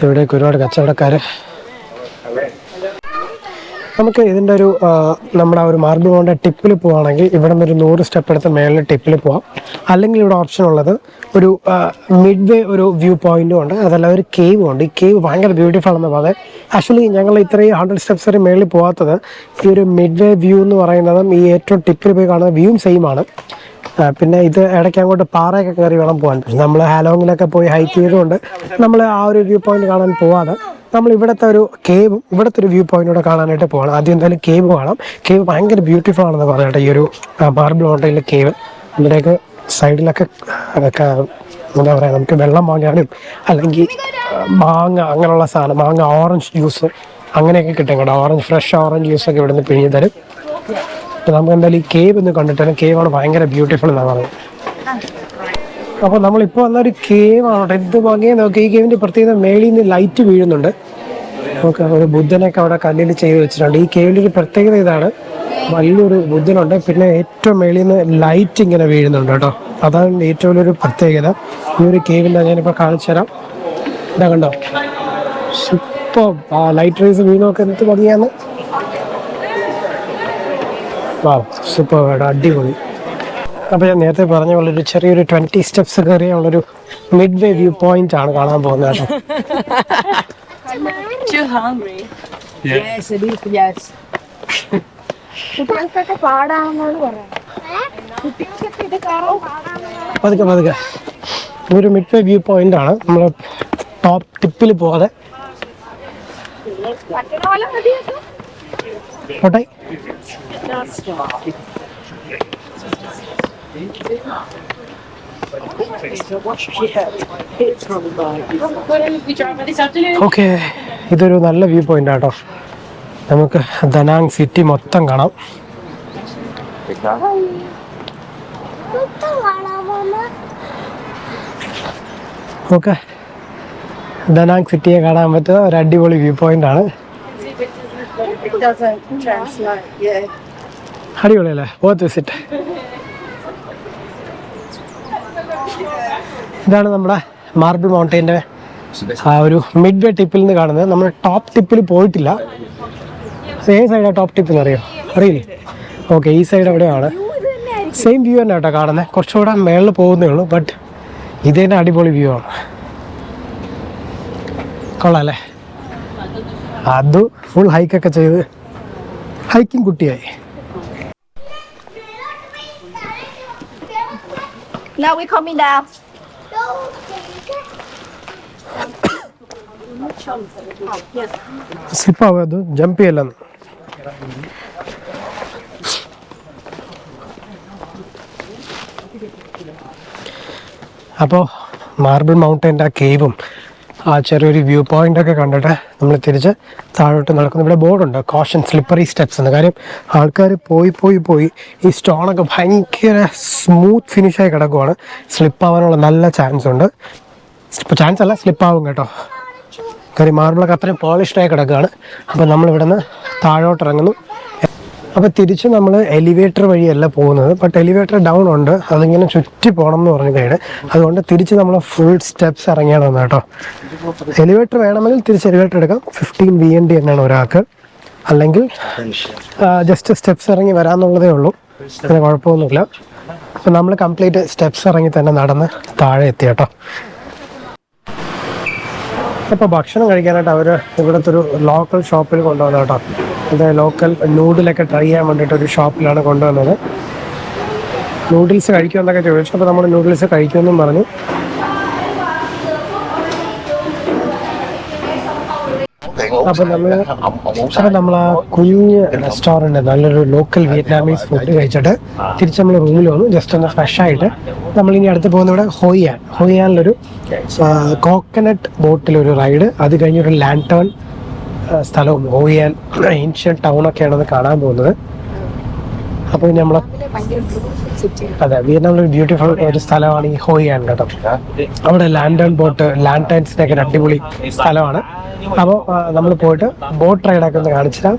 ഇവിടേക്ക് ഒരുപാട് കച്ചവടക്കാർ. നമുക്ക് ഇതിൻ്റെ ഒരു നമ്മുടെ ഒരു മാർബിൾ മൗണ്ടൻ ടിപ്പിൽ പോവുകയാണെങ്കിൽ ഇവിടെ നിന്ന് ഒരു 100 സ്റ്റെപ്പ് എടുത്ത് മേളിൽ ടിപ്പിൽ പോവാം. അല്ലെങ്കിൽ ഇവിടെ ഓപ്ഷൻ ഉള്ളത് ഒരു മിഡ് വേ ഒരു വ്യൂ പോയിന്റും ഉണ്ട്, അതല്ല ഒരു കേവും ഉണ്ട്. ഈ കേവ് ഭയങ്കര ബ്യൂട്ടിഫുൾ എന്ന് പറയുന്നത്. ആക്ച്വലി ഞങ്ങൾ ഇത്രയും 100 സ്റ്റെപ്സ് വരെ മേളിൽ പോകാത്തത് ഈ ഒരു മിഡ് വേ വ്യൂ എന്ന് പറയുന്നതും ഈ ഏറ്റവും ടിപ്പിൽ പോയി കാണുന്ന വ്യൂവും സെയിം ആണ്. പിന്നെ ഇത് ഇടയ്ക്ക് അങ്ങോട്ട് പാറയൊക്കെ കയറി വേണം പോകാൻ. നമ്മൾ ഹാലോങ്ങിലൊക്കെ പോയി ഹൈക്ക് ചെയ്തുകൊണ്ട് നമ്മൾ ആ ഒരു വ്യൂ പോയിന്റ് കാണാൻ പോവാതെ നമ്മൾ ഇവിടുത്തെ ഒരു കേവും ഇവിടുത്തെ ഒരു വ്യൂ പോയിന്റൂടെ കാണാനായിട്ട് പോകണം. ആദ്യം എന്തായാലും കേവ് കാണാം. കേവ് ഭയങ്കര ബ്യൂട്ടിഫുൾ ആണെന്ന് പറഞ്ഞിട്ട് ഈ ഒരു മാർബിൾ മൗണ്ടനിലെ കേവ്. ഇവിടെയൊക്കെ സൈഡിലൊക്കെ എന്താ പറയുക, നമുക്ക് വെള്ളം വാങ്ങാനും അല്ലെങ്കിൽ മാങ്ങ അങ്ങനെയുള്ള സാധനം, മാങ്ങ ഓറഞ്ച് ജ്യൂസ് അങ്ങനെയൊക്കെ കിട്ടും കേട്ടോ. ഫ്രഷ് ഓറഞ്ച് ജ്യൂസൊക്കെ ഇവിടെ നിന്ന് പിഴിഞ്ഞ് തരും. അപ്പോൾ നമുക്ക് എന്തായാലും ഈ കേവ് ഒന്ന് കണ്ടിട്ടാണ്. കേവാണ് ഭയങ്കര ബ്യൂട്ടിഫുൾ എന്നാണ് പറയുന്നത്. അപ്പോൾ നമ്മളിപ്പോൾ വന്നൊരു കേവാണ് കേട്ടോ. എന്ത് ഭംഗിയെ നോക്കി. ഈ കേവിൻ്റെ പ്രത്യേകത മേളിൽ നിന്ന് ലൈറ്റ് വീഴുന്നുണ്ട്. നമുക്ക് ഒരു ബുദ്ധനൊക്കെ അവിടെ കല്ലിൽ ചെയ്ത് വെച്ചിട്ടുണ്ട്. ഈ കേവിൻ്റെ ഒരു പ്രത്യേകത ഇതാണ്, വലിയൊരു ബുദ്ധനുണ്ട്. പിന്നെ ഏറ്റവും മേളിൽ നിന്ന് ലൈറ്റ് ഇങ്ങനെ വീഴുന്നുണ്ട് കേട്ടോ. അതാണ് ഏറ്റവും വലിയൊരു പ്രത്യേകത ഈ ഒരു കേവിൻ്റെ. ഞാനിപ്പോൾ കാണിച്ചു തരാം. ഇതാ കണ്ടോ, സൂപ്പർ ലൈറ്റ് റേസ് വീഴുന്നൊക്കെ എന്ത് ഭംഗിയാന്ന്. വാ, സൂപ്പർ കേട്ടോ, അടിപൊളി. അപ്പോൾ ഞാൻ നേരത്തെ പറഞ്ഞ പോലെ ഒരു ചെറിയൊരു 20 സ്റ്റെപ്സ് കയറിയുള്ളൊരു മിഡ് വേ വ്യൂ പോയിന്റ് ആണ് കാണാൻ പോകുന്നത് കേട്ടോ. പതുക്കെ പതുക്കെ ഒരു മിഡ് വേ വ്യൂ പോയിന്റ് ആണ്. നമ്മൾ ടോപ്പ് ടിപ്പിൽ പോകാതെ പോട്ടെ. ഓക്കെ, ഇതൊരു നല്ല വ്യൂ പോയിന്റ് ആട്ടോ. നമുക്ക് ദനാങ് സിറ്റി മൊത്തം കാണാം. ഓക്കെ, ദനാങ് സിറ്റിയെ കാണാൻ പറ്റുന്ന ഒരു അടിപൊളി വ്യൂ പോയിന്റ് ആണ്. അടിപൊളിയല്ലേ, ബോത്ത് വിസിറ്റ്. ഇതാണ് നമ്മുടെ മാർബിൾ മൗണ്ടൈൻ്റെ ആ ഒരു മിഡ് വേ ടിപ്പിൽ നിന്ന് കാണുന്നത്. നമ്മൾ ടോപ്പ് ടിപ്പിൽ പോയിട്ടില്ല. ഏത് സൈഡാണ് ടോപ്പ് ടിപ്പിൽ അറിയോ? അറിയില്ലേ? ഓക്കെ, ഈ സൈഡ് എവിടെയാണ്. സെയിം വ്യൂ തന്നെ കേട്ടോ കാണുന്നത്. കുറച്ചുകൂടെ മേളിൽ പോകുന്നേ ഉള്ളൂ. ബട്ട് ഇത് തന്നെ അടിപൊളി വ്യൂ ആണ്. കൊള്ളാം അല്ലേ? അത് ഫുൾ ഹൈക്കൊക്കെ ചെയ്ത് ഹൈക്കിംഗ് കുട്ടിയായി. Now we're coming down. സ്ലിപ്പാവത് ജമ്പ് ചെയ്യല്ലെന്ന്. അപ്പോൾ മാർബിൾ മൗണ്ടൻ്റെ ആ കേവും ആ ചെറിയൊരു വ്യൂ പോയിൻ്റൊക്കെ കണ്ടിട്ട് നമ്മൾ തിരിച്ച് താഴോട്ട് നടക്കുന്നു. ഇവിടെ ബോർഡുണ്ട്, കോഷൻ സ്ലിപ്പറി സ്റ്റെപ്സ് എന്ന്. കാര്യം ആൾക്കാർ പോയി ഈ സ്റ്റോണൊക്കെ ഭയങ്കര സ്മൂത്ത് ഫിനിഷായി കിടക്കുവാണ്. സ്ലിപ്പാവാനുള്ള നല്ല ചാൻസ് ഉണ്ട്. ചാൻസ് അല്ല, സ്ലിപ്പാവും കേട്ടോ. കാര്യം മാർബിളൊക്കെ അത്രയും പോളിഷ്ഡായി കിടക്കുകയാണ്. അപ്പോൾ നമ്മളിവിടെ നിന്ന് താഴോട്ട് ഇറങ്ങുന്നു. അപ്പോൾ തിരിച്ച് നമ്മൾ എലിവേറ്റർ വഴിയല്ല പോകുന്നത്. ബട്ട് എലിവേറ്റർ ഡൗൺ ഉണ്ട്, അതിങ്ങനെ ചുറ്റി പോകണം എന്ന് പറഞ്ഞതാണ്. അതുകൊണ്ട് തിരിച്ച് നമ്മൾ ഫുൾ സ്റ്റെപ്സ് ഇറങ്ങിയാണ് വന്നത് കേട്ടോ. എലിവേറ്റർ വേണമെങ്കിൽ തിരിച്ച് എലിവേറ്റർ എടുക്കാം. 15 VND എന്നാണ് ഒരാൾക്ക്. അല്ലെങ്കിൽ ജസ്റ്റ് സ്റ്റെപ്സ് ഇറങ്ങി വരാമെന്നുള്ളതേ ഉള്ളൂ. അങ്ങനെ കുഴപ്പമൊന്നുമില്ല. അപ്പോൾ നമ്മൾ കംപ്ലീറ്റ് സ്റ്റെപ്സ് ഇറങ്ങി തന്നെ നടന്ന് താഴെ എത്തി കേട്ടോ. അപ്പോൾ ഭക്ഷണം കഴിക്കാനായിട്ട് അവർ ഇവിടുത്തെ ഒരു ലോക്കൽ ഷോപ്പിൽ കൊണ്ടുവന്നത് കേട്ടോ. ഇത് ലോക്കൽ നൂഡിലൊക്കെ ട്രൈ ചെയ്യാൻ വേണ്ടിയിട്ട് ഒരു ഷോപ്പിലാണ് കൊണ്ടുവന്നത്. നൂഡിൽസ് കഴിക്കുമെന്നൊക്കെ ചോദിച്ചു. അപ്പോൾ നമ്മൾ നൂഡിൽസ് കഴിക്കുമെന്നും പറഞ്ഞു. അപ്പോൾ നമ്മൾ ആ കുഞ്ഞ് റെസ്റ്റോറൻറ്റ് നല്ലൊരു ലോക്കൽ വിയറ്റ്നാമീസ് ഫുഡ് കഴിച്ചിട്ട് തിരിച്ച് നമ്മൾ റൂമിൽ വന്നു. ജസ്റ്റ് ഒന്ന് ഫ്രഷ് ആയിട്ട് നമ്മളിനി അടുത്ത് പോകുന്ന ഇവിടെ ഹോയിയാനിലൊരു കോക്കനട്ട് ബോട്ടിലൊരു റൈഡ്, അത് കഴിഞ്ഞൊരു ലാൻറ്റേൺ സ്ഥലവും ഹോയിയാൻ ഏൻഷ്യൻ ടൗണൊക്കെയാണത് കാണാൻ പോകുന്നത്. അപ്പോൾ ഇനി നമ്മൾ അതെ വിയറ്റ്നാമിലൊരു ബ്യൂട്ടിഫുൾ ഒരു സ്ഥലമാണ് ഈ ഹോയിയാൻ കേട്ടോ. അവിടെ ലാൻറ്റേൺസിൻ്റെ ഒക്കെ അടിപൊളി സ്ഥലമാണ്. അപ്പോൾ നമ്മൾ പോയിട്ട് ബോട്ട് റൈഡൊക്കെ ഒന്ന് കാണിച്ചിട്ടാണ്.